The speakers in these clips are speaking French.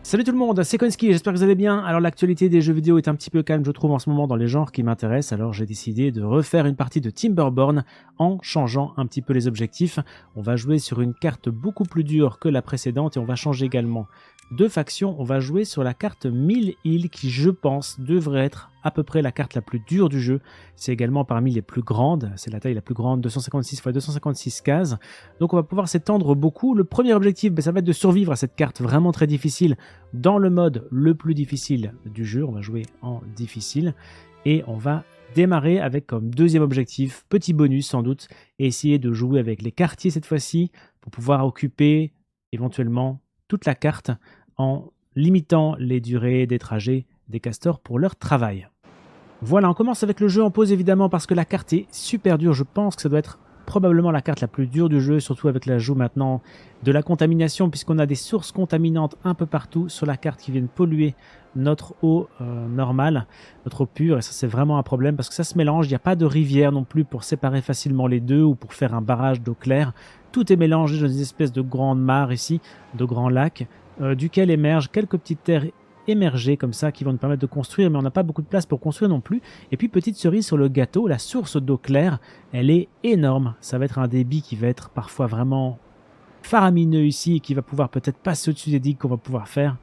Salut tout le monde, c'est Konski, j'espère que vous allez bien. Alors l'actualité des jeux vidéo est un petit peu calme je trouve en ce moment dans les genres qui m'intéressent, alors j'ai décidé de refaire une partie de Timberborn en changeant un petit peu les objectifs. On va jouer sur une carte beaucoup plus dure que la précédente et on va changer également de faction. On va jouer sur la carte 1000 îles qui je pense devrait être à peu près la carte la plus dure du jeu. C'est également parmi les plus grandes, c'est la taille la plus grande, 256 x 256 cases. Donc on va pouvoir s'étendre beaucoup. Le premier objectif, ça va être de survivre à cette carte vraiment très difficile dans le mode le plus difficile du jeu. On va jouer en difficile et on va démarrer avec comme deuxième objectif, petit bonus sans doute, et essayer de jouer avec les quartiers cette fois-ci pour pouvoir occuper éventuellement toute la carte en limitant les durées des trajets des castors pour leur travail. Voilà, on commence avec le jeu en pause évidemment parce que la carte est super dure. Je pense que ça doit être probablement la carte la plus dure du jeu, surtout avec l'ajout maintenant de la contamination, puisqu'on a des sources contaminantes un peu partout sur la carte qui viennent polluer notre eau normale, notre eau pure, et ça c'est vraiment un problème parce que ça se mélange. Il n'y a pas de rivière non plus pour séparer facilement les deux ou pour faire un barrage d'eau claire. Tout est mélangé dans une espèce de grande mare ici, de grands lacs, duquel émergent quelques petites terres émerger comme ça qui vont nous permettre de construire, mais on n'a pas beaucoup de place pour construire non plus. Et puis petite cerise sur le gâteau, la source d'eau claire, elle est énorme. Ça va être un débit qui va être parfois vraiment faramineux ici et qui va pouvoir peut-être passer au-dessus des digues qu'on va pouvoir faire.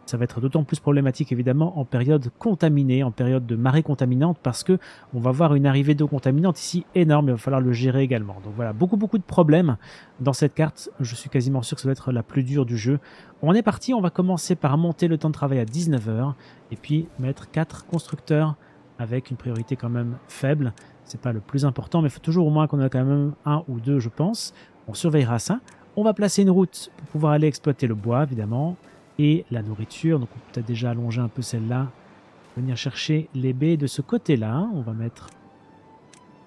Ça va être d'autant plus problématique évidemment en période contaminée, en période de marée contaminante, parce que on va voir une arrivée d'eau contaminante ici énorme, il va falloir le gérer également. Donc voilà, beaucoup de problèmes dans cette carte. Je suis quasiment sûr que ça va être la plus dure du jeu. On est parti, on va commencer par monter le temps de travail à 19 h et puis mettre 4 constructeurs avec une priorité quand même faible. C'est pas le plus important, mais il faut toujours au moins qu'on ait quand même un ou deux, je pense. On surveillera ça. On va placer une route pour pouvoir aller exploiter le bois, évidemment, et la nourriture. Donc on peut peut-être déjà allonger un peu celle-là. Venir chercher les baies de ce côté-là. On va mettre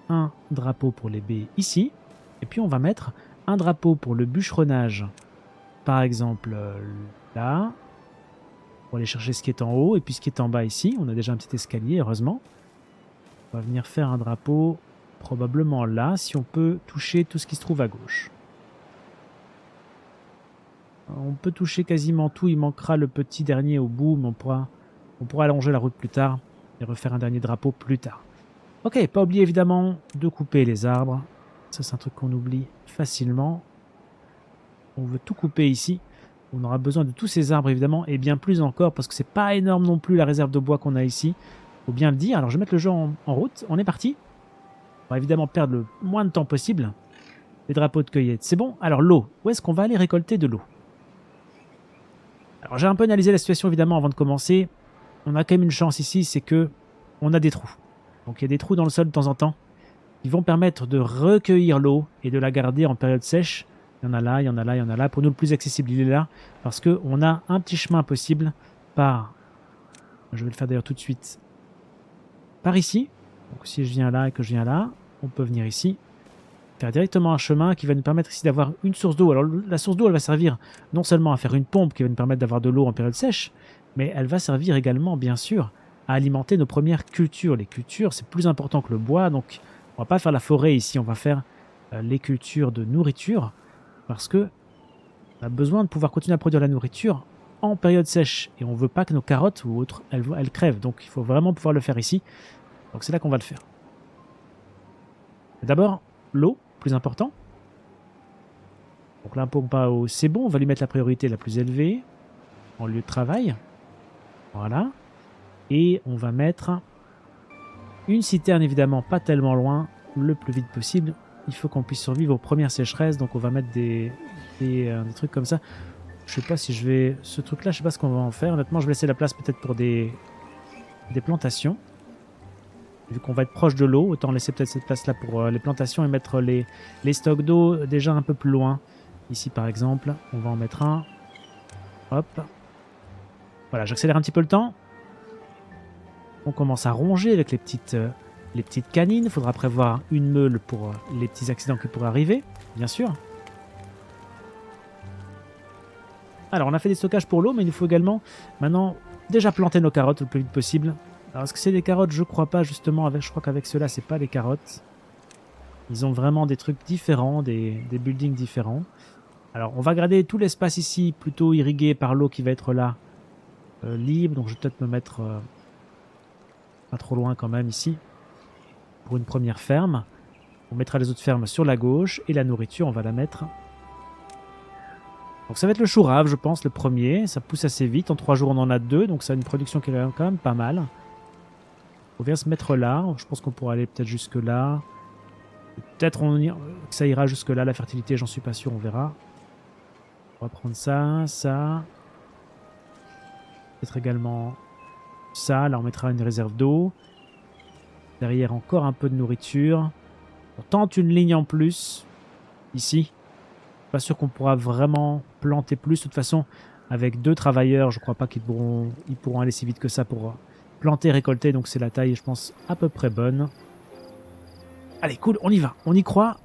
un drapeau pour les baies ici. Et puis on va mettre un drapeau pour le bûcheronnage, par exemple là. Pour aller chercher ce qui est en haut et puis ce qui est en bas ici. On a déjà un petit escalier, heureusement. On va venir faire un drapeau probablement là, si on peut toucher tout ce qui se trouve à gauche. On peut toucher quasiment tout, il manquera le petit dernier au bout, mais on pourra allonger la route plus tard et refaire un dernier drapeau plus tard. Ok, pas oublier évidemment de couper les arbres. Ça c'est un truc qu'on oublie facilement. On veut tout couper ici. On aura besoin de tous ces arbres évidemment, et bien plus encore, parce que c'est pas énorme non plus la réserve de bois qu'on a ici. Faut bien le dire. Alors je vais mettre le jeu en route, on est parti. On va évidemment perdre le moins de temps possible. Les drapeaux de cueillette, c'est bon. Alors l'eau, où est-ce qu'on va aller récolter de l'eau? Alors j'ai un peu analysé la situation évidemment avant de commencer. On a quand même une chance ici, c'est que on a des trous. Donc il y a des trous dans le sol de temps en temps qui vont permettre de recueillir l'eau et de la garder en période sèche. Il y en a là, il y en a là, il y en a là. Pour nous, le plus accessible, il est là. Parce qu'on a un petit chemin possible par... Je vais le faire d'ailleurs tout de suite. Par ici. Donc si je viens là et que je viens là, on peut venir ici. Faire directement un chemin qui va nous permettre ici d'avoir une source d'eau. Alors la source d'eau, elle va servir non seulement à faire une pompe qui va nous permettre d'avoir de l'eau en période sèche, mais elle va servir également, bien sûr, à alimenter nos premières cultures. Les cultures, c'est plus important que le bois, donc on va pas faire la forêt ici, on va faire les cultures de nourriture, parce que on a besoin de pouvoir continuer à produire la nourriture en période sèche, et on veut pas que nos carottes ou autres, elles crèvent, donc il faut vraiment pouvoir le faire ici. Donc c'est là qu'on va le faire. D'abord, l'eau, plus important. Donc là, pompe à eau, c'est bon, on va lui mettre la priorité la plus élevée en lieu de travail. Voilà. Et on va mettre une citerne, évidemment, pas tellement loin, le plus vite possible. Il faut qu'on puisse survivre aux premières sécheresses, donc on va mettre des trucs comme ça. Je sais pas si je vais... Ce truc-là, je sais pas ce qu'on va en faire. Honnêtement, je vais laisser la place peut-être pour des plantations. Vu qu'on va être proche de l'eau, autant laisser peut-être cette place-là pour les plantations et mettre les stocks d'eau déjà un peu plus loin. Ici, par exemple, on va en mettre un. Hop. Voilà, j'accélère un petit peu le temps. On commence à ronger avec les petites canines. Il faudra prévoir une meule pour les petits accidents qui pourraient arriver, bien sûr. Alors, on a fait des stockages pour l'eau, mais il nous faut également maintenant déjà planter nos carottes le plus vite possible. Alors, est-ce que c'est des carottes? Je crois pas, justement. Je crois qu'avec ceux-là, c'est pas des carottes. Ils ont vraiment des trucs différents, des buildings différents. Alors, on va garder tout l'espace ici plutôt irrigué par l'eau qui va être là libre, donc je vais peut-être me mettre pas trop loin quand même ici, pour une première ferme. On mettra les autres fermes sur la gauche, et la nourriture, on va la mettre... Donc ça va être le chou rave, je pense, le premier. Ça pousse assez vite, en 3 jours on en a 2, donc ça a une production qui est quand même pas mal. On vient se mettre là, je pense qu'on pourra aller peut-être jusque là. Peut-être que ça ira jusque là, la fertilité, j'en suis pas sûr, on verra. On va prendre ça, ça. Peut-être également ça, là on mettra une réserve d'eau. Derrière encore un peu de nourriture. On tente une ligne en plus, ici. Pas sûr qu'on pourra vraiment planter plus. De toute façon, avec 2 travailleurs, je crois pas qu'ils pourront aller si vite que ça pour planter, récolter. Donc c'est la taille, je pense, à peu près bonne. Allez, cool, on y va, on y croit.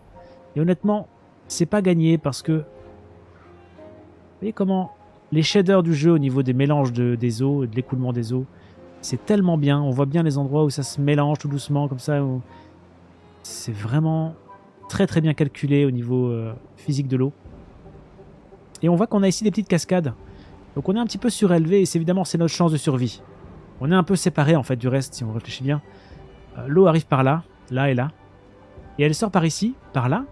Et honnêtement, c'est pas gagné parce que... Vous voyez comment les shaders du jeu au niveau des mélanges des eaux, de l'écoulement des eaux, c'est tellement bien. On voit bien les endroits où ça se mélange tout doucement, comme ça. C'est vraiment très très bien calculé au niveau physique de l'eau. Et on voit qu'on a ici des petites cascades. Donc on est un petit peu surélevé et évidemment c'est notre chance de survie. On est un peu séparé en fait du reste si on réfléchit bien. L'eau arrive par là, là et là. Et elle sort par ici, par là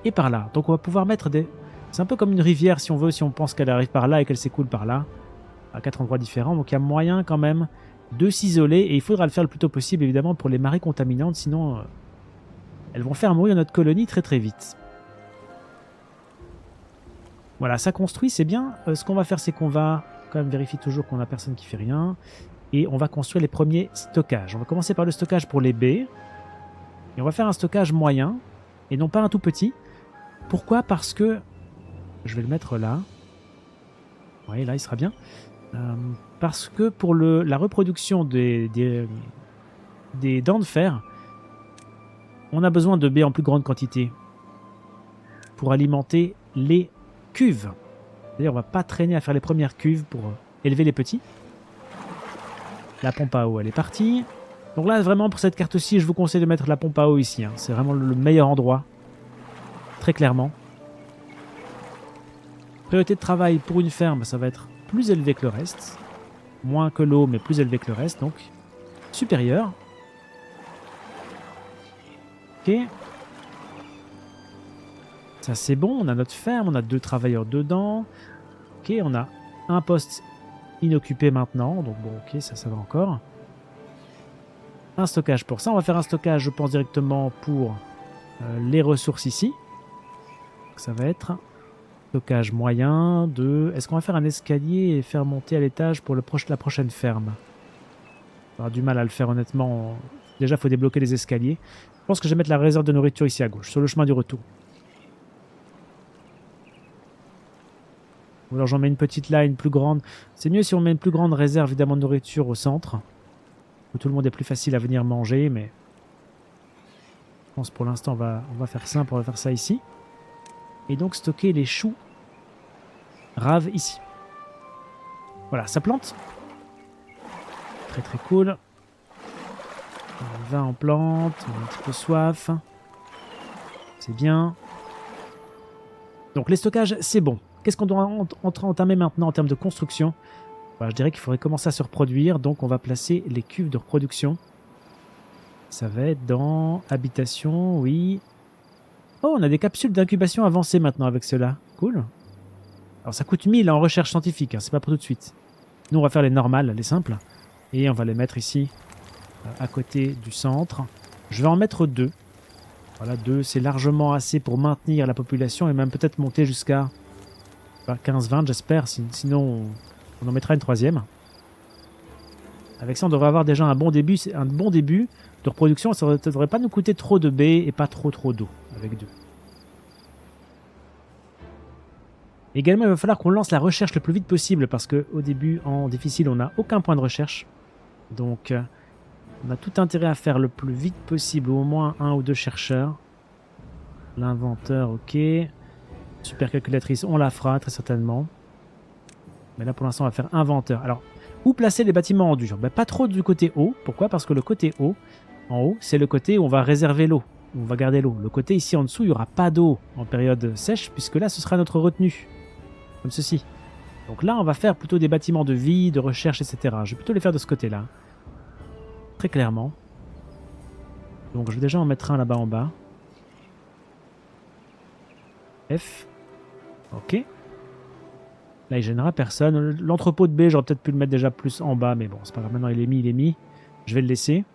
et par là. Donc on va pouvoir mettre des... C'est un peu comme une rivière si on veut, si on pense qu'elle arrive par là et qu'elle s'écoule par là. À 4 endroits différents. Donc il y a moyen quand même de s'isoler. Et il faudra le faire le plus tôt possible évidemment pour les marées contaminantes. Sinon elles vont faire mourir notre colonie très très vite. Voilà, ça construit, c'est bien. Ce qu'on va faire, c'est qu'on va quand même vérifier toujours qu'on n'a personne qui fait rien. Et on va construire les premiers stockages. On va commencer par le stockage pour les baies. Et on va faire un stockage moyen. Et non pas un tout petit. Pourquoi? Parce que... Je vais le mettre là. Oui, là, il sera bien. Parce que pour la reproduction des dents de fer, on a besoin de baies en plus grande quantité. Pour alimenter les cuves. D'ailleurs, on va pas traîner à faire les premières cuves pour élever les petits. La pompe à eau, elle est partie. Donc là, vraiment, pour cette carte-ci, je vous conseille de mettre la pompe à eau ici. Hein. C'est vraiment le meilleur endroit. Très clairement. Priorité de travail pour une ferme, ça va être plus élevé que le reste. Moins que l'eau, mais plus élevé que le reste. Donc, supérieur. Ok. Ça, c'est bon. On a notre ferme. On a 2 travailleurs dedans. Ok, on a un poste inoccupé maintenant. Donc bon, ok, ça va encore. Un stockage pour ça. On va faire un stockage, je pense, directement pour les ressources ici. Donc, ça va être stockage moyen de... Est-ce qu'on va faire un escalier et faire monter à l'étage pour la prochaine ferme? On aura du mal à le faire honnêtement. Déjà, il faut débloquer les escaliers. Je pense que je vais mettre la réserve de nourriture ici à gauche, sur le chemin du retour. Ou alors j'en mets une petite là, une plus grande. C'est mieux si on met une plus grande réserve évidemment de nourriture au centre. Où tout le monde est plus facile à venir manger, mais... Je pense pour l'instant on va faire simple, on va faire ça ici. Et donc stocker les choux raves ici. Voilà, ça plante. Très très cool. On va en plante, on a un petit peu soif. C'est bien. Donc les stockages, c'est bon. Qu'est-ce qu'on doit entamer maintenant en termes de construction? Voilà, je dirais qu'il faudrait commencer à se reproduire, donc on va placer les cuves de reproduction. Ça va être dans habitation, oui. Oh, on a des capsules d'incubation avancées maintenant avec cela. Cool. Alors ça coûte 1000 en recherche scientifique, hein, c'est pas pour tout de suite. Nous on va faire les normales, les simples. Et on va les mettre ici, à côté du centre. Je vais en mettre 2. Voilà, 2, c'est largement assez pour maintenir la population et même peut-être monter jusqu'à 15-20, j'espère. Sinon, on en mettra une 3e. Avec ça, on devrait avoir déjà un bon début de reproduction. Ça ne devrait pas nous coûter trop de baies et pas trop d'eau avec 2. Également, il va falloir qu'on lance la recherche le plus vite possible parce qu'au début, en difficile, on n'a aucun point de recherche. Donc, on a tout intérêt à faire le plus vite possible, au moins 1 ou 2 chercheurs. L'inventeur, ok. Super calculatrice, on la fera très certainement. Mais là, pour l'instant, on va faire inventeur. Alors, où placer les bâtiments en dur? Pas trop du côté haut. Pourquoi? Parce que le côté haut, en haut, c'est le côté où on va réserver l'eau. On va garder l'eau. Le côté ici en dessous, il n'y aura pas d'eau en période sèche, puisque là, ce sera notre retenue. Comme ceci. Donc là, on va faire plutôt des bâtiments de vie, de recherche, etc. Je vais plutôt les faire de ce côté-là. Très clairement. Donc je vais déjà en mettre un là-bas en bas. F. Ok. Là, il gênera personne. L'entrepôt de B, j'aurais peut-être pu le mettre déjà plus en bas, mais bon, c'est pas grave. Maintenant, il est mis, il est mis. Je vais le laisser.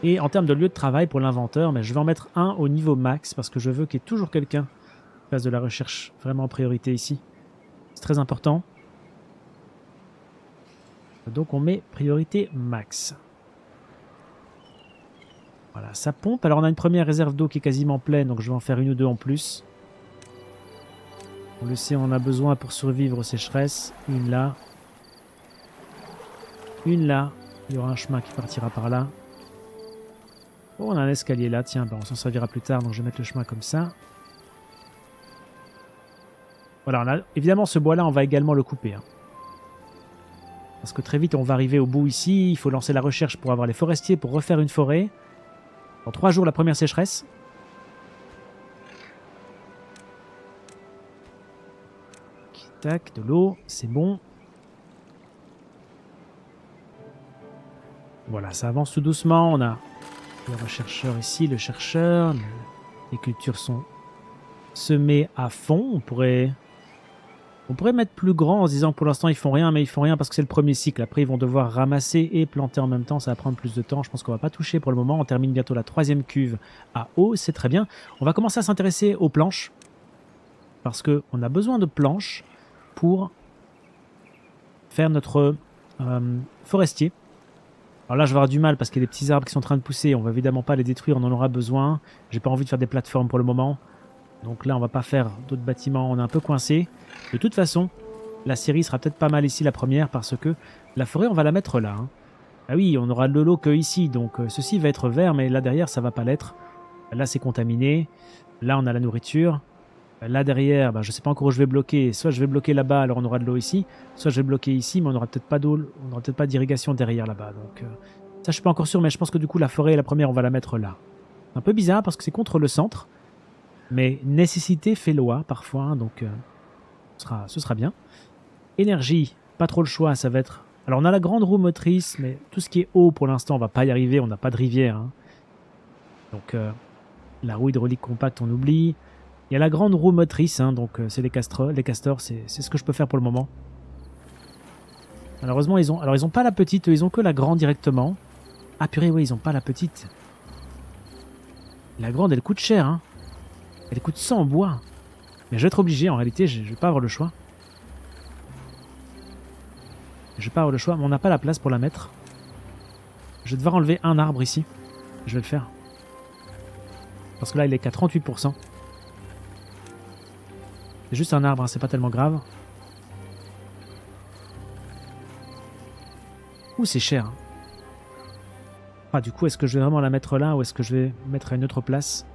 Et en termes de lieu de travail pour l'inventeur, mais je vais en mettre un au niveau max parce que je veux qu'il y ait toujours quelqu'un qui fasse de la recherche vraiment en priorité ici. C'est très important. Donc on met priorité max. Voilà, ça pompe. Alors on a une première réserve d'eau qui est quasiment pleine, donc je vais en faire une ou deux en plus. On le sait, on en a besoin pour survivre aux sécheresses. Une là. Une là. Il y aura un chemin qui partira par là. Oh, on a un escalier là, tiens, ben on s'en servira plus tard, donc je vais mettre le chemin comme ça. Voilà, évidemment ce bois-là, on va également le couper. Hein. Parce que très vite, on va arriver au bout ici, il faut lancer la recherche pour avoir les forestiers, pour refaire une forêt. Dans 3 jours, la première sécheresse. Tac, de l'eau, c'est bon. Voilà, ça avance tout doucement, on a... le rechercheur ici, le chercheur, les cultures sont semées à fond. On pourrait mettre plus grand en se disant que pour l'instant ils font rien, mais ils font rien parce que c'est le premier cycle. Après ils vont devoir ramasser et planter en même temps, ça va prendre plus de temps. Je pense qu'on va pas toucher pour le moment. On termine bientôt la 3e cuve à eau, c'est très bien. On va commencer à s'intéresser aux planches parce qu'on a besoin de planches pour faire notre forestier. Alors là, je vais avoir du mal parce qu'il y a des petits arbres qui sont en train de pousser. On va évidemment pas les détruire, on en aura besoin. J'ai pas envie de faire des plateformes pour le moment. Donc là, on va pas faire d'autres bâtiments. On est un peu coincé. De toute façon, la série sera peut-être pas mal ici, la première, parce que la forêt, on va la mettre là. Hein. Ah oui, on aura de l'eau que ici. Donc ceci va être vert, mais là derrière, ça va pas l'être. Là, c'est contaminé. Là, on a la nourriture. Là derrière, je sais pas encore où je vais bloquer. Soit je vais bloquer là-bas, alors on aura de l'eau ici. Soit je vais bloquer ici, mais on n'aura peut-être pas d'eau, on n'aura peut-être pas d'irrigation derrière là-bas. Donc ça, je suis pas encore sûr, mais je pense que du coup, la forêt, la première, on va la mettre là. Un peu bizarre parce que c'est contre le centre. Mais nécessité fait loi parfois, hein, donc ce sera bien. Énergie, pas trop le choix, ça va être... Alors on a la grande roue motrice, mais tout ce qui est eau pour l'instant, on va pas y arriver, on n'a pas de rivière. Hein. Donc la roue hydraulique compacte, on oublie. Il y a la grande roue motrice, hein, donc c'est les castors, c'est ce que je peux faire pour le moment. Malheureusement, ils ont pas la petite, ils ont que la grande directement. Ah purée, oui, ils ont pas la petite. La grande, elle coûte cher, hein. Elle coûte 100 en bois. Mais je vais être obligé, en réalité, je vais pas avoir le choix. Je vais pas avoir le choix, mais on n'a pas la place pour la mettre. Je vais devoir enlever un arbre ici. Je vais le faire. Parce que là, il est qu'à 38%. C'est juste un arbre, hein, c'est pas tellement grave. Ouh, c'est cher. Ah, du coup, est-ce que je vais vraiment la mettre là ou est-ce que je vais mettre à une autre place?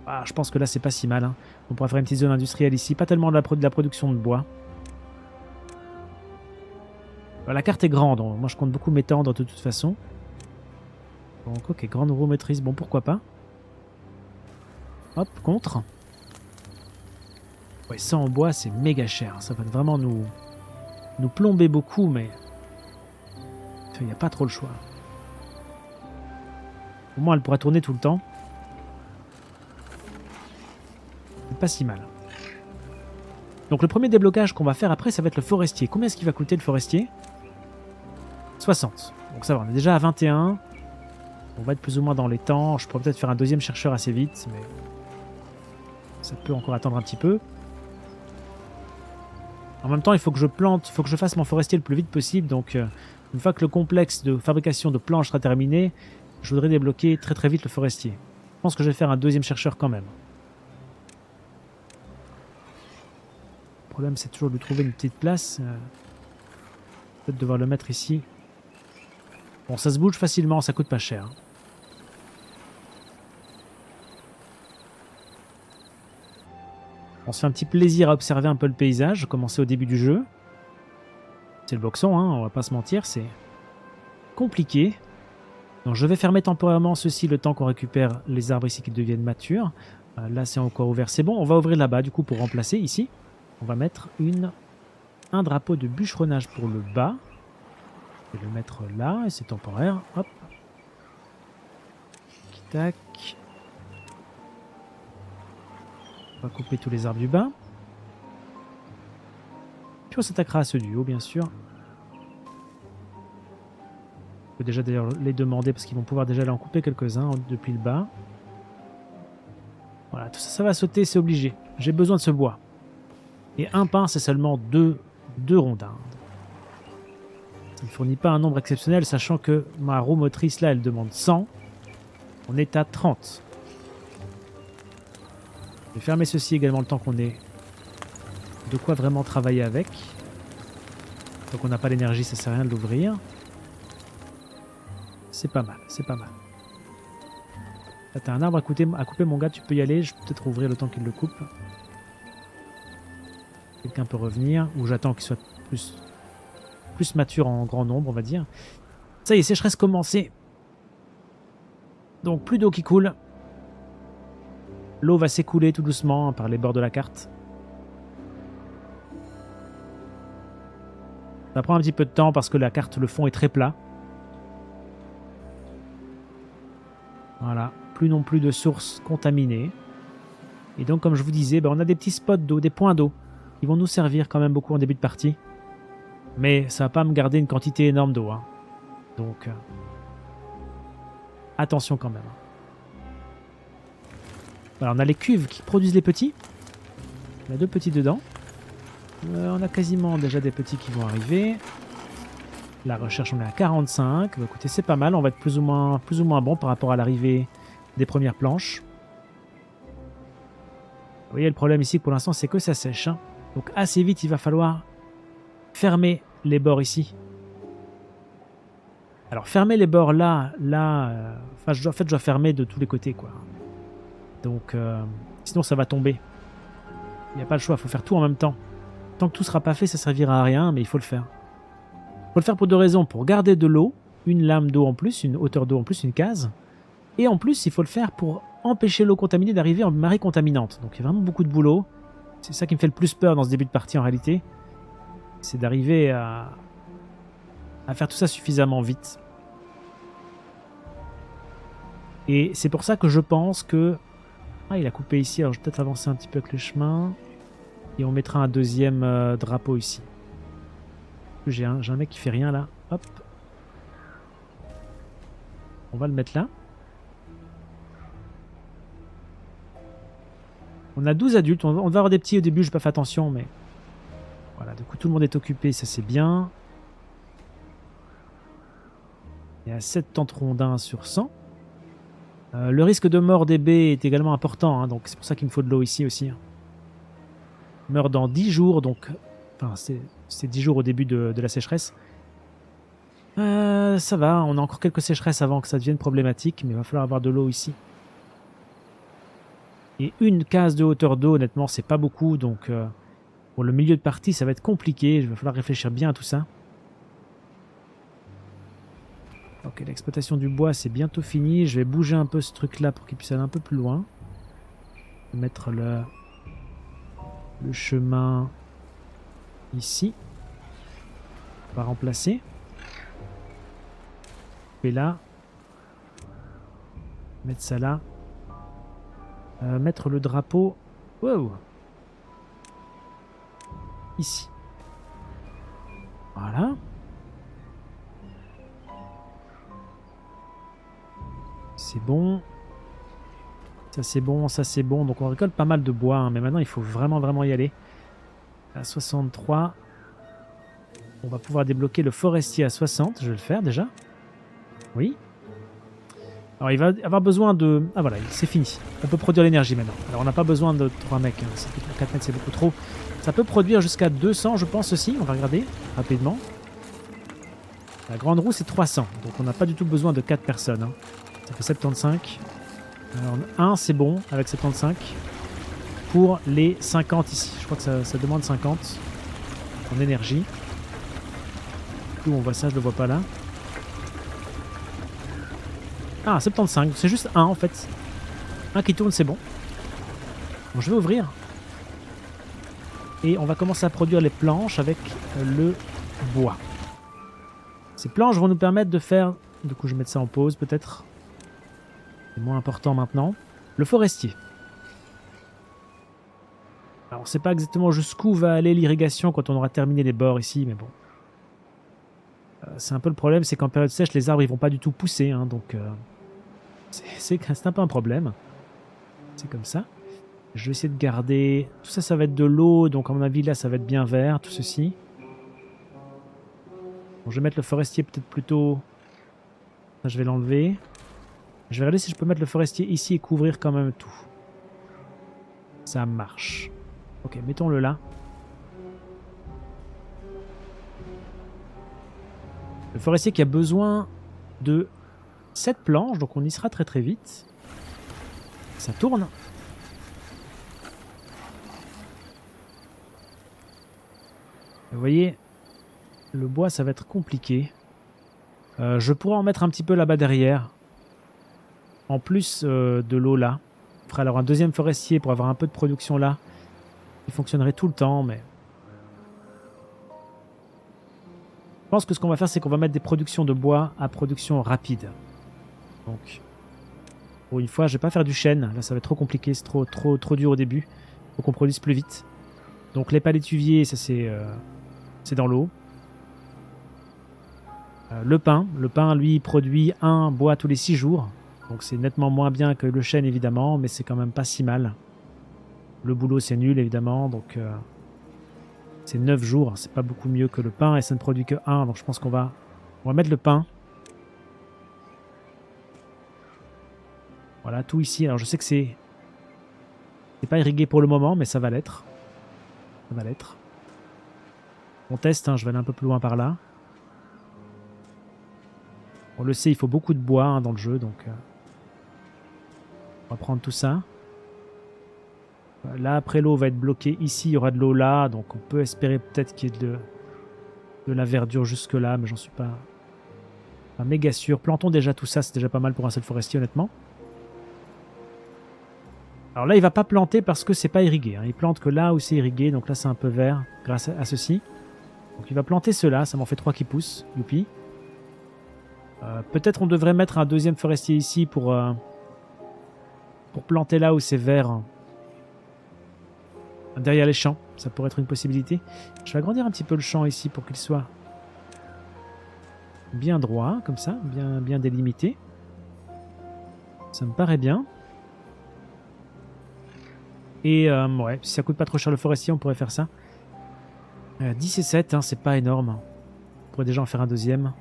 Ah, je pense que là, c'est pas si mal. Hein. On pourrait faire une petite zone industrielle ici. Pas tellement de la production de bois. La carte est grande. Moi, je compte beaucoup m'étendre de toute façon. Donc, ok, grande roue motrice. Bon, pourquoi pas. Hop, contre. Ouais, ça en bois, c'est méga cher. Ça va vraiment nous plomber beaucoup, mais il n'y a pas trop le choix. Au moins, elle pourra tourner tout le temps. C'est pas si mal. Donc le premier déblocage qu'on va faire après, ça va être le forestier. Combien est-ce qu'il va coûter le forestier? 60. Donc ça va, on est déjà à 21. On va être plus ou moins dans les temps. Je pourrais peut-être faire un deuxième chercheur assez vite, mais ça peut encore attendre un petit peu. En même temps, il faut que je plante, il faut que je fasse mon forestier le plus vite possible. Donc une fois que le complexe de fabrication de planches sera terminé, je voudrais débloquer très très vite le forestier. Je pense que je vais faire un deuxième chercheur quand même. Le problème, c'est toujours de trouver une petite place. Peut-être devoir le mettre ici. Bon, ça se bouge facilement, ça coûte pas cher. On se fait un petit plaisir à observer un peu le paysage, commencer au début du jeu. C'est le boxon, hein, on va pas se mentir, c'est compliqué. Donc je vais fermer temporairement ceci le temps qu'on récupère les arbres ici qui deviennent matures. Là c'est encore ouvert, c'est bon. On va ouvrir là-bas du coup pour remplacer ici. On va mettre un drapeau de bûcheronnage pour le bas. Je vais le mettre là et c'est temporaire. Hop. Tac. On va couper tous les arbres du bas. Puis on s'attaquera à ceux du haut, bien sûr. On peut déjà d'ailleurs les demander parce qu'ils vont pouvoir déjà aller en couper quelques-uns depuis le bas. Voilà, tout ça, ça va sauter, c'est obligé. J'ai besoin de ce bois. Et un pain, c'est seulement deux rondins. Ça ne fournit pas un nombre exceptionnel, sachant que ma roue motrice, là, elle demande 100. On est à 30. Je vais fermer ceci également le temps qu'on ait de quoi vraiment travailler avec. Tant qu'on n'a pas l'énergie, ça sert à rien de l'ouvrir. C'est pas mal, c'est pas mal. Là, t'as un arbre à couper, mon gars, tu peux y aller. Je peux peut-être ouvrir le temps qu'il le coupe. Quelqu'un peut revenir, ou j'attends qu'il soit plus mature en grand nombre, on va dire. Ça y est, sécheresse commencée. Donc plus d'eau qui coule. L'eau va s'écouler tout doucement hein, par les bords de la carte. Ça prend un petit peu de temps parce que la carte, le fond est très plat. Voilà, plus non plus de sources contaminées. Et donc comme je vous disais, on a des petits spots d'eau, des points d'eau qui vont nous servir quand même beaucoup en début de partie. Mais ça va pas me garder une quantité énorme d'eau. Hein. Donc attention quand même. Voilà, on a les cuves qui produisent les petits. On a 2 petits dedans. On a quasiment déjà des petits qui vont arriver. La recherche, on est à 45. Bah, écoutez, c'est pas mal. On va être plus ou moins bon par rapport à l'arrivée des premières planches. Vous voyez, le problème ici pour l'instant, c'est que ça sèche. Hein. Donc assez vite, il va falloir fermer les bords ici. Alors fermer les bords là, enfin, je dois fermer de tous les côtés, quoi. Donc, sinon ça va tomber. Il n'y a pas le choix, il faut faire tout en même temps. Tant que tout ne sera pas fait, ça ne servira à rien, mais il faut le faire. Il faut le faire pour 2 raisons. Pour garder de l'eau, une lame d'eau en plus, une hauteur d'eau en plus, une case. Et en plus, il faut le faire pour empêcher l'eau contaminée d'arriver en marée contaminante. Donc il y a vraiment beaucoup de boulot. C'est ça qui me fait le plus peur dans ce début de partie en réalité. C'est d'arriver à faire tout ça suffisamment vite. Et c'est pour ça que je pense que... Ah, il a coupé ici, alors je vais peut-être avancer un petit peu avec le chemin. Et on mettra un deuxième drapeau ici. J'ai un mec qui fait rien là. Hop. On va le mettre là. On a 12 adultes. On va avoir des petits au début, j'ai pas fait attention, mais... Voilà, du coup tout le monde est occupé, ça c'est bien. Il y a 70 rondins sur 100. Le risque de mort des baies est également important, hein, donc c'est pour ça qu'il me faut de l'eau ici aussi. Hein. Meurt dans 10 jours, donc... Enfin, c'est 10 jours au début de la sécheresse. Ça va, on a encore quelques sécheresses avant que ça devienne problématique, mais il va falloir avoir de l'eau ici. Et une case de hauteur d'eau, honnêtement, c'est pas beaucoup, donc... pour le milieu de partie, ça va être compliqué, il va falloir réfléchir bien à tout ça. Ok, l'exploitation du bois, c'est bientôt fini. Je vais bouger un peu ce truc-là pour qu'il puisse aller un peu plus loin. Mettre le chemin ici. On va remplacer. Et là. Mettre ça là. Mettre le drapeau. Wow. Ici. Voilà. C'est bon. Ça c'est bon, ça c'est bon. Donc on récolte pas mal de bois, hein, mais maintenant il faut vraiment y aller. À 63. On va pouvoir débloquer le forestier à 60. Je vais le faire déjà. Oui. Alors il va avoir besoin de... Ah voilà, c'est fini. On peut produire l'énergie maintenant. Alors on n'a pas besoin de 3 mecs. Hein. 4 mètres c'est beaucoup trop. Ça peut produire jusqu'à 200 je pense aussi. On va regarder rapidement. La grande roue c'est 300. Donc on n'a pas du tout besoin de 4 personnes. Hein. Ça fait 75. Alors, 1 c'est bon avec 75. Pour les 50 ici. Je crois que ça demande 50 en énergie. Où on voit ça, je le vois pas là. Ah, 75. C'est juste 1 en fait. 1 qui tourne, c'est bon. Bon, je vais ouvrir. Et on va commencer à produire les planches avec le bois. Ces planches vont nous permettre de faire... Du coup, je vais mettre ça en pause peut-être. C'est moins important maintenant. Le forestier. Alors, on ne sait pas exactement jusqu'où va aller l'irrigation quand on aura terminé les bords ici, mais bon. C'est un peu le problème, c'est qu'en période sèche, les arbres ils vont pas du tout pousser, hein, donc c'est un peu un problème. C'est comme ça. Je vais essayer de garder... Tout ça, ça va être de l'eau, donc à mon avis, là, ça va être bien vert, tout ceci. Bon, je vais mettre le forestier peut-être plutôt... Là, je vais l'enlever. Je vais regarder si je peux mettre le forestier ici et couvrir quand même tout. Ça marche. Ok, mettons-le là. Le forestier qui a besoin de 7 planches, donc on y sera très très vite. Ça tourne. Vous voyez, le bois ça va être compliqué. Je pourrais en mettre un petit peu là-bas derrière. En plus de l'eau là. Il faudrait alors un deuxième forestier pour avoir un peu de production là. Il fonctionnerait tout le temps, mais... Je pense que ce qu'on va faire, c'est qu'on va mettre des productions de bois à production rapide. Donc, pour une fois, je vais pas faire du chêne. Là, ça va être trop compliqué, c'est trop dur au début. Faut qu'on produise plus vite. Donc, les palétuviers, ça c'est dans l'eau. Le pin, lui, produit un bois tous les 6 jours. Donc, c'est nettement moins bien que le chêne, évidemment, mais c'est quand même pas si mal. Le boulot, c'est nul, évidemment, donc... c'est 9 jours, c'est pas beaucoup mieux que le pain et ça ne produit que 1, donc je pense qu'on va mettre le pain. Voilà, tout ici. Alors je sais que c'est pas irrigué pour le moment, mais ça va l'être. Ça va l'être. On teste, hein, je vais aller un peu plus loin par là. On le sait, il faut beaucoup de bois hein, dans le jeu, donc on va prendre tout ça. Là, après l'eau va être bloquée ici, il y aura de l'eau là, donc on peut espérer peut-être qu'il y ait de la verdure jusque là, mais j'en suis pas méga sûr. Plantons déjà tout ça, c'est déjà pas mal pour un seul forestier honnêtement. Alors là, il va pas planter parce que c'est pas irrigué, hein. Il plante que là où c'est irrigué, donc là c'est un peu vert grâce à ceci. Donc il va planter cela, ça m'en fait 3 qui poussent, youpi. Peut-être on devrait mettre un deuxième forestier ici pour planter là où c'est vert. Derrière les champs, ça pourrait être une possibilité. Je vais agrandir un petit peu le champ ici pour qu'il soit bien droit, comme ça, bien délimité. Ça me paraît bien. Et ouais, si ça coûte pas trop cher le forestier, on pourrait faire ça. 10 et 7, hein, c'est pas énorme. On pourrait déjà en faire un deuxième.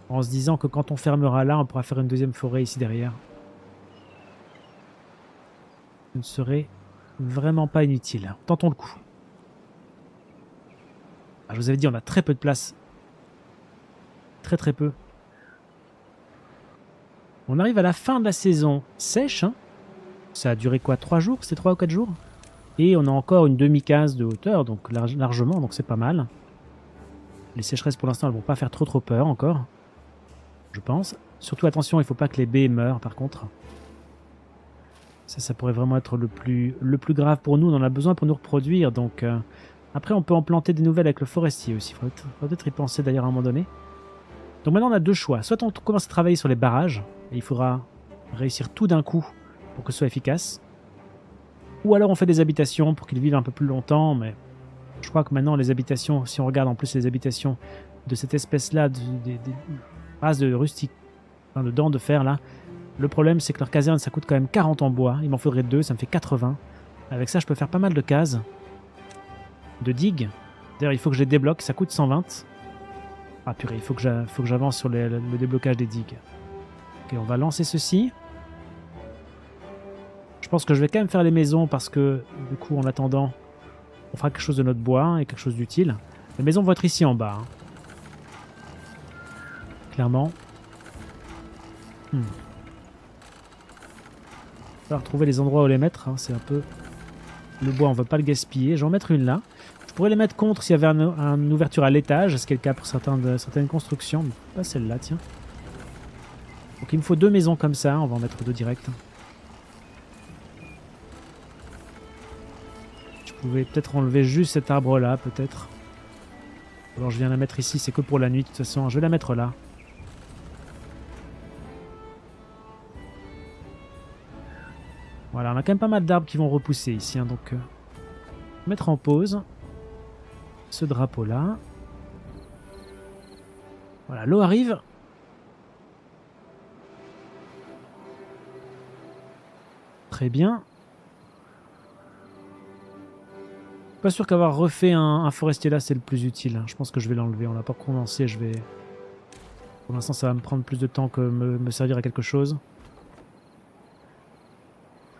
En se disant que quand on fermera là, on pourra faire une deuxième forêt ici derrière. Ce ne serait vraiment pas inutile. Tentons le coup. Ah, je vous avais dit, on a très peu de place. Très peu. On arrive à la fin de la saison sèche. Hein. Ça a duré quoi, 3 jours? C'était 3 ou 4 jours? Et on a encore une demi-case de hauteur, donc largement, donc c'est pas mal. Les sécheresses pour l'instant, elles vont pas faire trop peur encore. Je pense. Surtout attention, il faut pas que les baies meurent par contre. Ça pourrait vraiment être le plus grave pour nous. On en a besoin pour nous reproduire. Donc après, on peut en planter des nouvelles avec le forestier aussi. Il faudrait peut-être y penser d'ailleurs à un moment donné. Donc maintenant, on a deux choix. Soit on commence à travailler sur les barrages. Et il faudra réussir tout d'un coup pour que ce soit efficace. Ou alors on fait des habitations pour qu'ils vivent un peu plus longtemps. Mais je crois que maintenant, les habitations, si on regarde en plus les habitations de cette espèce-là, des races de rustiques, enfin de dents de fer là, le problème, c'est que leur caserne, ça coûte quand même 40 en bois. Il m'en faudrait 2, ça me fait 80. Avec ça, je peux faire pas mal de cases. De digues. D'ailleurs, il faut que je les débloque. Ça coûte 120. Ah purée, il faut que j'avance sur le déblocage des digues. Ok, on va lancer ceci. Je pense que je vais quand même faire les maisons parce que, du coup, en attendant, on fera quelque chose de notre bois et quelque chose d'utile. Les maisons vont être ici en bas. Hein. Clairement. Il va falloir trouver les endroits où les mettre, hein. C'est un peu... Le bois, on ne va pas le gaspiller. Je vais en mettre une là. Je pourrais les mettre contre s'il y avait une ouverture à l'étage, ce qui est le cas pour certaines constructions, mais pas celle-là, tiens. Donc il me faut 2 maisons comme ça, on va en mettre 2 directs. Vous pouvez peut-être enlever juste cet arbre-là, peut-être. Alors je viens la mettre ici, c'est que pour la nuit, de toute façon. Je vais la mettre là. Voilà, on a quand même pas mal d'arbres qui vont repousser ici, hein, donc... mettre en pause ce drapeau-là. Voilà, l'eau arrive. Très bien. Pas sûr qu'avoir refait un forestier là, c'est le plus utile. Hein. Je pense que je vais l'enlever. On l'a pas condensé, je vais... Pour l'instant, ça va me prendre plus de temps que me servir à quelque chose.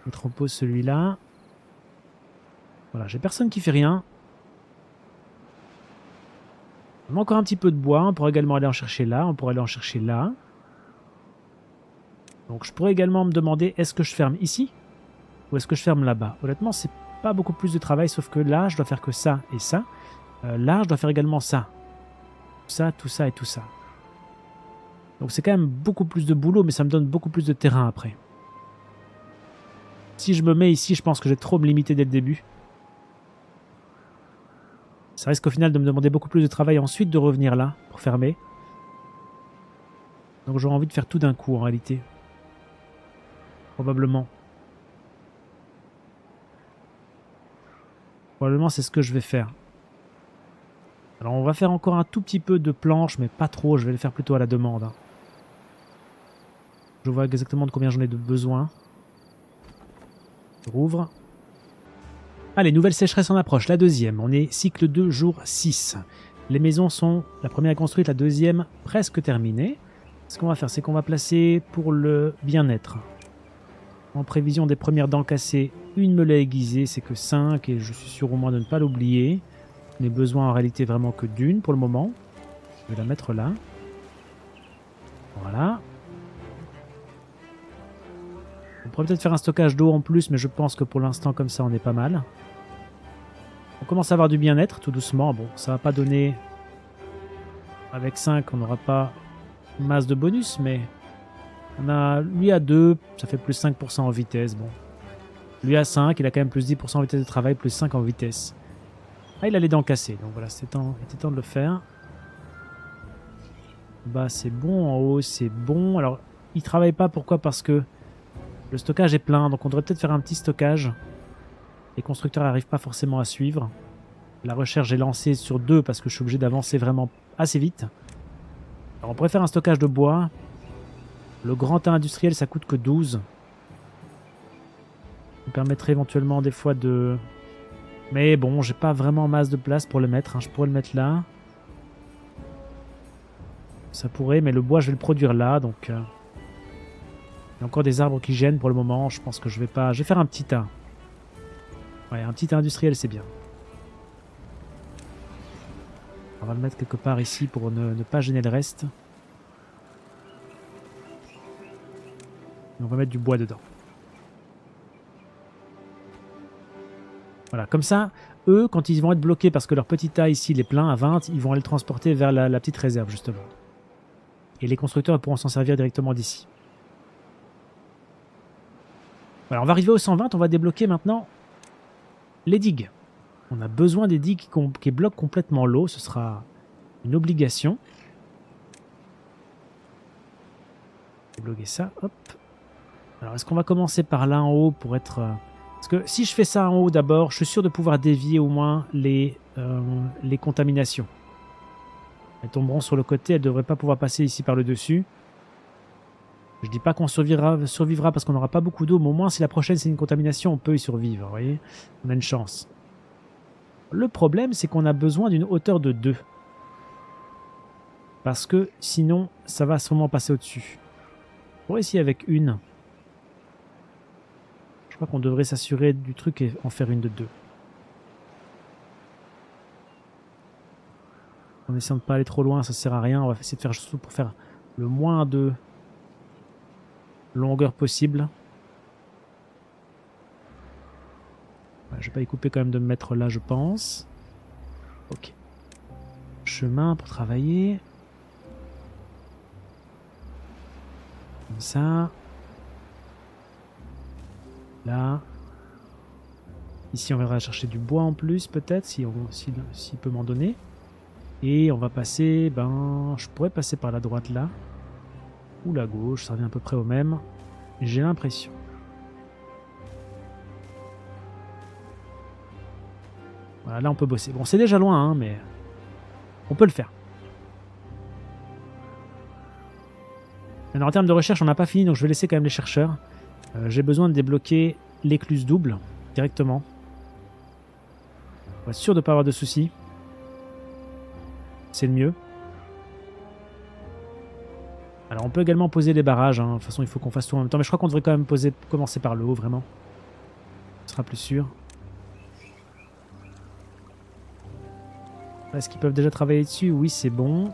Mettre en pause celui-là. Voilà, j'ai personne qui fait rien. On a encore un petit peu de bois. On pourrait également aller en chercher là. On pourrait aller en chercher là. Donc je pourrais également me demander, est-ce que je ferme ici? Ou est-ce que je ferme là-bas? Honnêtement, c'est pas beaucoup plus de travail, sauf que là, je dois faire que ça et ça. Là, je dois faire également ça. Ça, tout ça et tout ça. Donc c'est quand même beaucoup plus de boulot, mais ça me donne beaucoup plus de terrain après. Si je me mets ici, je pense que je vais trop me limiter dès le début. Ça risque au final de me demander beaucoup plus de travail ensuite de revenir là, pour fermer. Donc j'aurais envie de faire tout d'un coup en réalité. Probablement. Probablement c'est ce que je vais faire. Alors on va faire encore un tout petit peu de planches, mais pas trop, je vais le faire plutôt à la demande. Hein. Je vois exactement de combien j'en ai de besoin. Je rouvre. Allez, nouvelle sécheresse en approche, la deuxième. On est cycle 2, jour 6. Les maisons sont, la première est construite, la deuxième presque terminée. Ce qu'on va faire, c'est qu'on va placer pour le bien-être. En prévision des premières dents cassées, une meule aiguisée, c'est que 5, et je suis sûr au moins de ne pas l'oublier. Je n'ai besoin en réalité vraiment que d'une pour le moment. Je vais la mettre là. Voilà. On pourrait peut-être faire un stockage d'eau en plus, mais je pense que pour l'instant, comme ça, on est pas mal. On commence à avoir du bien-être, tout doucement. Bon, ça va pas donner... Avec 5, on n'aura pas masse de bonus, mais... On a... Lui à 2, ça fait plus 5% en vitesse, bon. Lui à 5, il a quand même plus 10% en vitesse de travail, plus 5 en vitesse. Ah, il a les dents cassées, donc voilà, il était temps de le faire. Bas, c'est bon, en haut, c'est bon. Alors, il travaille pas, pourquoi? Parce que le stockage est plein, donc on devrait peut-être faire un petit stockage. Les constructeurs n'arrivent pas forcément à suivre. La recherche est lancée sur 2 parce que je suis obligé d'avancer vraiment assez vite. Alors on pourrait faire un stockage de bois. Le grand tas industriel, ça coûte que 12. Ça me permettrait éventuellement des fois de... Mais bon, j'ai pas vraiment masse de place pour le mettre. Hein. Je pourrais le mettre là. Ça pourrait, mais le bois, je vais le produire là, donc... Il y a encore des arbres qui gênent pour le moment. Je pense que je vais pas... Je vais faire un petit tas. Ouais, un petit industriel, c'est bien. On va le mettre quelque part ici pour ne pas gêner le reste. Et on va mettre du bois dedans. Voilà, comme ça, eux, quand ils vont être bloqués parce que leur petit tas ici, il est plein à 20, ils vont aller le transporter vers la petite réserve, justement. Et les constructeurs pourront s'en servir directement d'ici. Voilà, on va arriver au 120, on va débloquer maintenant les digues. On a besoin des digues qui bloquent complètement l'eau, ce sera une obligation. Débloquer ça, hop. Alors, est-ce qu'on va commencer par là en haut pour être... Parce que si je fais ça en haut d'abord, je suis sûr de pouvoir dévier au moins les contaminations. Elles tomberont sur le côté, elles ne devraient pas pouvoir passer ici par le dessus. Je dis pas qu'on survivra parce qu'on n'aura pas beaucoup d'eau, mais au moins si la prochaine c'est une contamination, on peut y survivre, vous voyez. On a une chance. Le problème, c'est qu'on a besoin d'une hauteur de 2. Parce que sinon, ça va sûrement passer au-dessus. On va essayer avec une. Je crois qu'on devrait s'assurer du truc et en faire une de 2. En essayant de ne pas aller trop loin, ça sert à rien. On va essayer de faire juste pour faire le moins de longueur possible. Ouais, je vais pas y couper quand même de me mettre là, je pense. Ok. Chemin pour travailler. Comme ça. Là. Ici, on viendra chercher du bois en plus, peut-être, s'il peut m'en donner. Et on va passer, je pourrais passer par la droite là. Ou la gauche, ça revient à peu près au même. J'ai l'impression. Voilà, là on peut bosser. Bon, c'est déjà loin, hein, mais on peut le faire. Alors, en termes de recherche, on n'a pas fini, donc je vais laisser quand même les chercheurs. J'ai besoin de débloquer l'écluse double directement. Pour être sûr de ne pas avoir de soucis. C'est le mieux. Alors on peut également poser les barrages, hein. De toute façon il faut qu'on fasse tout en même temps, mais je crois qu'on devrait quand même commencer par le haut, vraiment. Ce sera plus sûr. Est-ce qu'ils peuvent déjà travailler dessus? Oui, c'est bon.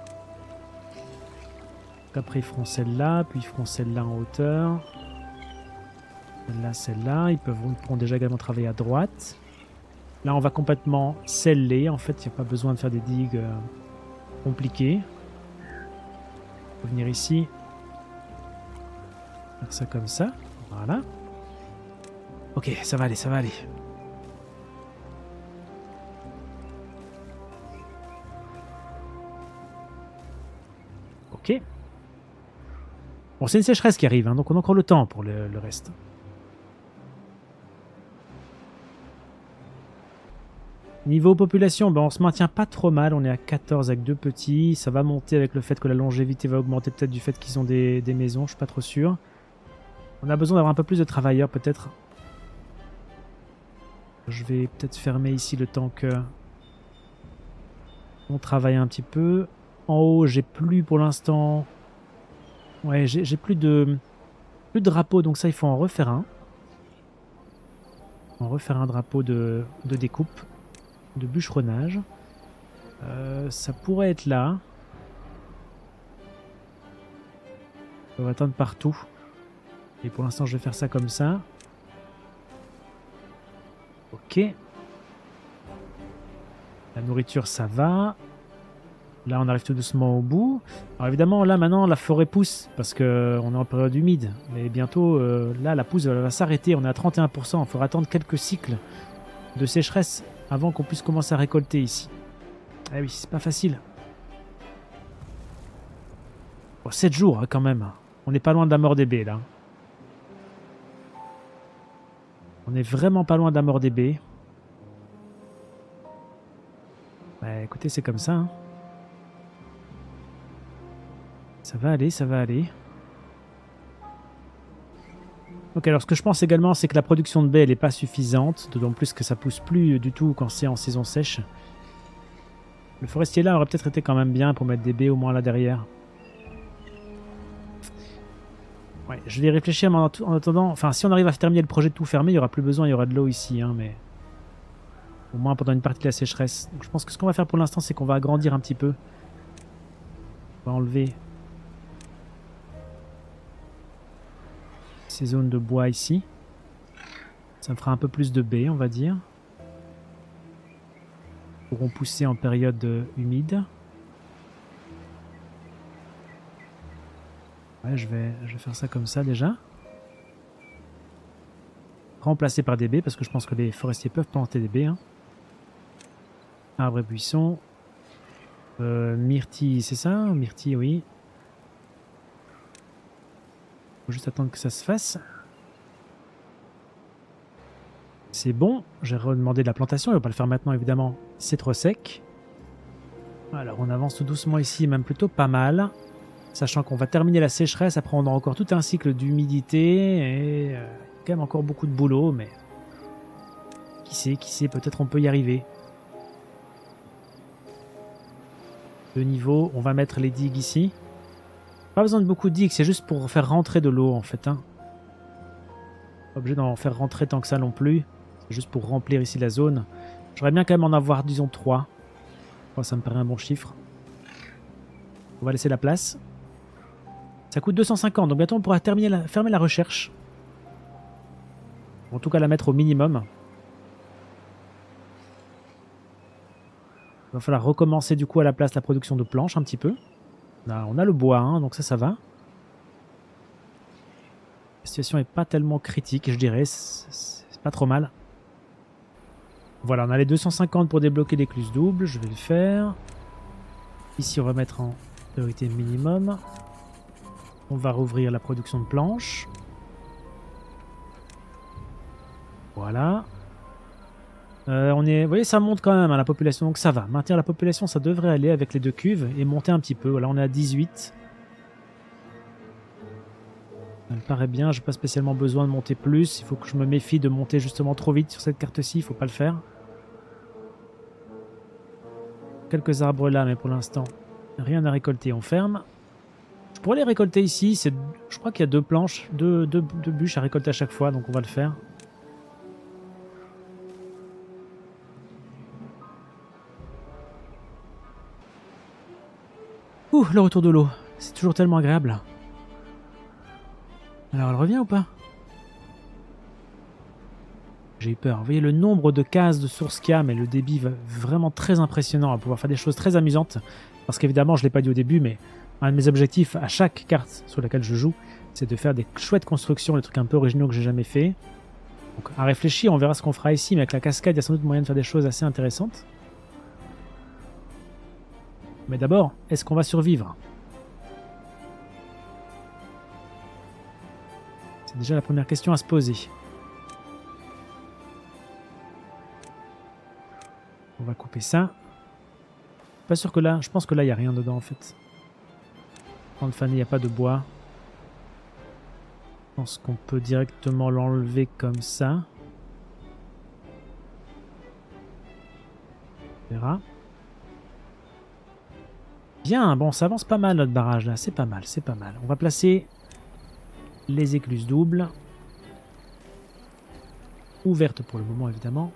Après ils feront celle-là, puis ils feront celle-là en hauteur. Celle-là. Ils pourront déjà également travailler à droite. Là on va complètement sceller, en fait il n'y a pas besoin de faire des digues compliquées. On peut venir ici. Faire ça comme ça. Voilà. Ok, ça va aller, ça va aller. Ok. Bon, c'est une sécheresse qui arrive, hein, donc on a encore le temps pour le reste. Niveau population, on se maintient pas trop mal. On est à 14 avec 2 petits. Ça va monter avec le fait que la longévité va augmenter, peut-être du fait qu'ils ont des maisons, je suis pas trop sûr. On a besoin d'avoir un peu plus de travailleurs, peut-être. Je vais peut-être fermer ici le temps que on travaille un petit peu. En haut, j'ai plus pour l'instant... Ouais, j'ai plus de drapeau, donc ça, il faut en refaire un. En refaire un drapeau de découpe, de bûcheronnage. Ça pourrait être là. On va attendre partout. Et pour l'instant, je vais faire ça comme ça. Ok. La nourriture, ça va. Là, on arrive tout doucement au bout. Alors évidemment, là, maintenant, la forêt pousse parce qu'on est en période humide. Mais bientôt, là, la pousse va s'arrêter. On est à 31%. Il faudra attendre quelques cycles de sécheresse avant qu'on puisse commencer à récolter ici. Ah oui, c'est pas facile. Bon, 7 jours, hein, quand même. On n'est pas loin de la mort des baies, là. On est vraiment pas loin de la mort des baies. Bah, écoutez, c'est comme ça, hein. Ça va aller, ça va aller. Ok, alors ce que je pense également, c'est que la production de baies, elle n'est pas suffisante. D'autant plus que ça pousse plus du tout quand c'est en saison sèche. Le forestier là aurait peut-être été quand même bien pour mettre des baies au moins là derrière. Ouais, je vais y réfléchir en attendant. Enfin, si on arrive à terminer le projet de tout fermer, il n'y aura plus besoin, il y aura de l'eau ici, hein, mais... Au moins pendant une partie de la sécheresse. Donc je pense que ce qu'on va faire pour l'instant, c'est qu'on va agrandir un petit peu. On va enlever ces zones de bois ici. Ça me fera un peu plus de baies, on va dire. Ils pourront pousser en période humide. Ouais, je vais faire ça comme ça déjà. Remplacé par des baies, parce que je pense que les forestiers peuvent planter des baies. Hein. Arbre et buisson. Myrtille, c'est ça? Myrtille, oui. Faut juste attendre que ça se fasse. C'est bon. J'ai redemandé de la plantation. Il ne va pas le faire maintenant, évidemment. C'est trop sec. Alors, on avance tout doucement ici, même plutôt pas mal. Sachant qu'on va terminer la sécheresse. Après, on aura encore tout un cycle d'humidité. Et quand même encore beaucoup de boulot, mais... Qui sait, peut-être on peut y arriver. De niveau, on va mettre les digues ici. Pas besoin de beaucoup de digues, c'est juste pour faire rentrer de l'eau en fait. Hein. Pas obligé d'en faire rentrer tant que ça non plus. C'est juste pour remplir ici la zone. J'aurais bien quand même en avoir, disons, 3. Oh, ça me paraît un bon chiffre. On va laisser la place. Ça coûte 250, donc bientôt on pourra fermer la recherche. En tout cas la mettre au minimum. Il va falloir recommencer du coup à la place la production de planches un petit peu. Là, on a le bois, hein, donc ça va. La situation n'est pas tellement critique, je dirais. C'est pas trop mal. Voilà, on a les 250 pour débloquer l'écluse double, je vais le faire. Ici, on va mettre en priorité minimum. On va rouvrir la production de planches. Voilà. Vous voyez, ça monte quand même à la population, donc ça va. Maintenir la population, ça devrait aller avec les 2 cuves et monter un petit peu. Voilà, on est à 18. Ça me paraît bien, j'ai pas spécialement besoin de monter plus. Il faut que je me méfie de monter justement trop vite sur cette carte-ci, il faut pas le faire. Quelques arbres là, mais pour l'instant, rien à récolter, on ferme. Je pourrais les récolter ici, je crois qu'il y a 2 planches, 2 bûches à récolter à chaque fois, donc on va le faire. Ouh, le retour de l'eau, c'est toujours tellement agréable. Alors elle revient ou pas? J'ai eu peur. Vous voyez le nombre de cases de source qu'il y a, mais le débit va vraiment très impressionnant. On va pouvoir faire des choses très amusantes. Parce qu'évidemment, je ne l'ai pas dit au début, mais un de mes objectifs à chaque carte sur laquelle je joue, c'est de faire des chouettes constructions, des trucs un peu originaux que j'ai jamais fait. Donc à réfléchir, on verra ce qu'on fera ici, mais avec la cascade, il y a sans doute moyen de faire des choses assez intéressantes. Mais d'abord, est-ce qu'on va survivre? C'est déjà la première question à se poser. On va couper ça. Pas sûr que là, je pense que là il n'y a rien dedans en fait. Quand fané, il n'y a pas de bois. Je pense qu'on peut directement l'enlever comme ça. On verra. Bien, bon, ça avance pas mal notre barrage là, c'est pas mal, c'est pas mal. On va placer les écluses doubles. Ouvertes pour le moment évidemment.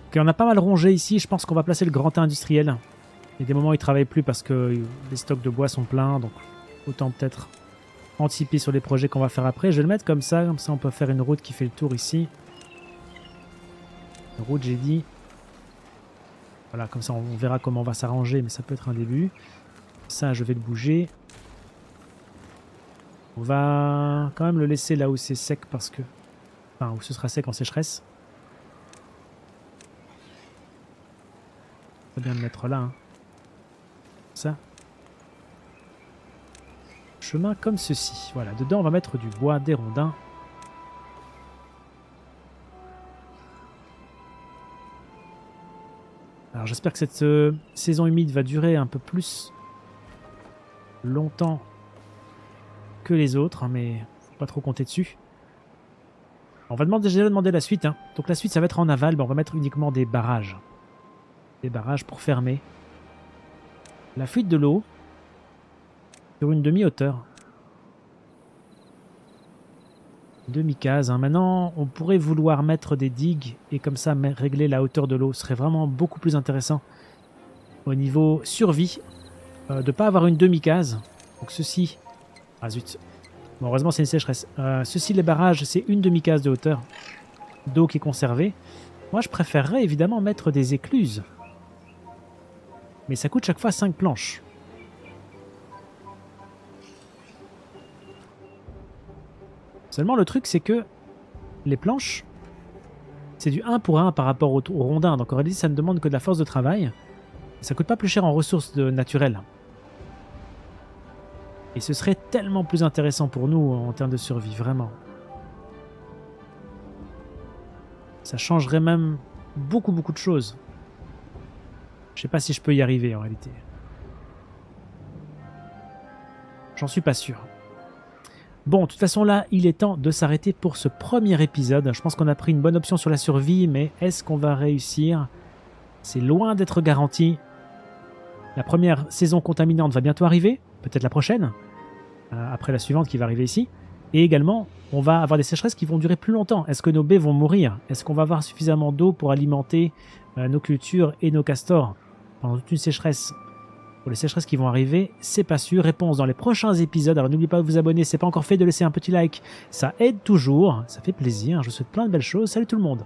Ok, on a pas mal rongé ici, je pense qu'on va placer le grand industriel. Il y a des moments où il ne travaille plus parce que les stocks de bois sont pleins, donc autant peut-être anticiper sur les projets qu'on va faire après. Je vais le mettre comme ça on peut faire une route qui fait le tour ici. Une route, j'ai dit. Voilà, comme ça on verra comment on va s'arranger, mais ça peut être un début. Ça, je vais le bouger. On va quand même le laisser là où c'est sec parce que... Enfin, où ce sera sec en sécheresse. C'est bien de mettre là. Hein. Ça. Chemin comme ceci. Voilà, dedans on va mettre du bois, des rondins. Alors j'espère que cette saison humide va durer un peu plus longtemps que les autres, mais faut pas trop compter dessus. On va déjà demander la suite. Hein. Donc la suite ça va être en aval, on va mettre uniquement des barrages. Des barrages pour fermer la fuite de l'eau sur une demi-hauteur. Demi-case. Hein. Maintenant, on pourrait vouloir mettre des digues et comme ça régler la hauteur de l'eau. Ce serait vraiment beaucoup plus intéressant au niveau survie de ne pas avoir une demi-case. Donc ceci... Ah zut. Bon, heureusement, c'est une sécheresse. Ceci, les barrages, c'est une demi-case de hauteur d'eau qui est conservée. Moi, je préférerais évidemment mettre des écluses. Mais ça coûte chaque fois 5 planches. Seulement le truc c'est que les planches, c'est du 1 pour 1 par rapport au rondin. Donc en réalité ça ne demande que de la force de travail. Ça coûte pas plus cher en ressources naturelles. Et ce serait tellement plus intéressant pour nous en termes de survie, vraiment. Ça changerait même beaucoup de choses. Je sais pas si je peux y arriver en réalité. J'en suis pas sûr. Bon, de toute façon là, il est temps de s'arrêter pour ce premier épisode. Je pense qu'on a pris une bonne option sur la survie, mais est-ce qu'on va réussir? C'est loin d'être garanti. La première saison contaminante va bientôt arriver, peut-être la prochaine, après la suivante qui va arriver ici. Et également, on va avoir des sécheresses qui vont durer plus longtemps. Est-ce que nos baies vont mourir? Est-ce qu'on va avoir suffisamment d'eau pour alimenter nos cultures et nos castors pendant toute une sécheresse? Pour les sécheresses qui vont arriver, c'est pas sûr. Réponse dans les prochains épisodes. Alors n'oubliez pas de vous abonner, si c'est pas encore fait, de laisser un petit like. Ça aide toujours, ça fait plaisir. Je vous souhaite plein de belles choses. Salut tout le monde!